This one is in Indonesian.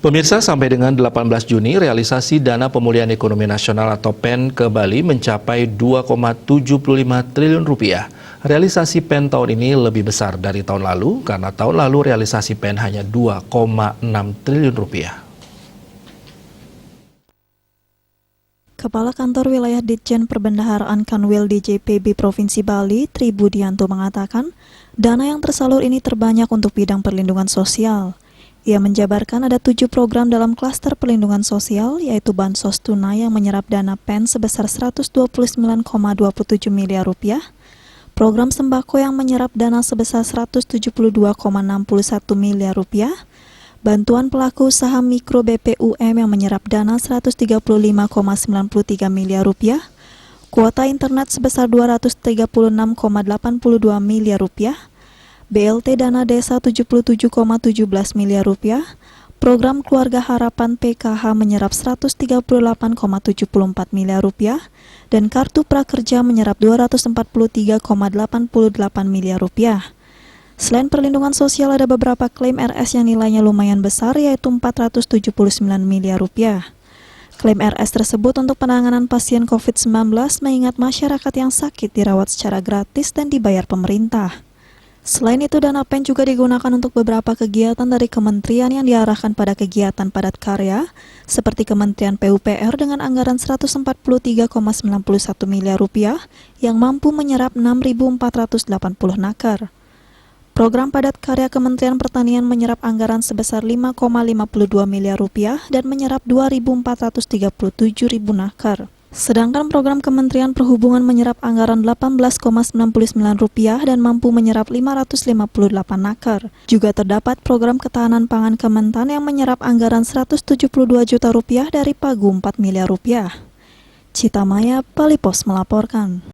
Pemirsa, sampai dengan 18 Juni, realisasi Dana Pemulihan Ekonomi Nasional atau PEN ke Bali mencapai 2,75 triliun rupiah. Realisasi PEN tahun ini lebih besar dari tahun lalu, karena tahun lalu realisasi PEN hanya 2,6 triliun rupiah. Kepala Kantor Wilayah Ditjen Perbendaharaan Kanwil DJPB Provinsi Bali, Tri Budianto mengatakan, dana yang tersalur ini terbanyak untuk bidang perlindungan sosial. Ia menjabarkan ada 7 program dalam klaster perlindungan sosial, yaitu Bansos Tunai yang menyerap dana PEN sebesar 129,27 miliar rupiah, program sembako yang menyerap dana sebesar 172,61 miliar rupiah, bantuan pelaku usaha mikro BPUM yang menyerap dana 135,93 miliar rupiah, kuota internet sebesar 236,82 miliar rupiah, BLT dana desa 77,17 miliar rupiah, program keluarga harapan PKH menyerap 138,74 miliar rupiah, dan kartu prakerja menyerap 243,88 miliar rupiah. Selain perlindungan sosial, ada beberapa klaim RS yang nilainya lumayan besar, yaitu 479 miliar rupiah. Klaim RS tersebut untuk penanganan pasien COVID-19 mengingat masyarakat yang sakit dirawat secara gratis dan dibayar pemerintah. Selain itu, dana PEN juga digunakan untuk beberapa kegiatan dari kementerian yang diarahkan pada kegiatan padat karya, seperti Kementerian PUPR dengan anggaran 143,91 miliar rupiah yang mampu menyerap 6.480 nakar. Program padat karya Kementerian Pertanian menyerap anggaran sebesar 5,52 miliar rupiah dan menyerap 2.437.000 nakar. Sedangkan program Kementerian Perhubungan menyerap anggaran 18,99 rupiah dan mampu menyerap 558 nakar. Juga terdapat program ketahanan pangan Kementan yang menyerap anggaran 172 juta rupiah dari pagu 4 miliar rupiah. Cita Maya, Bali Pos melaporkan.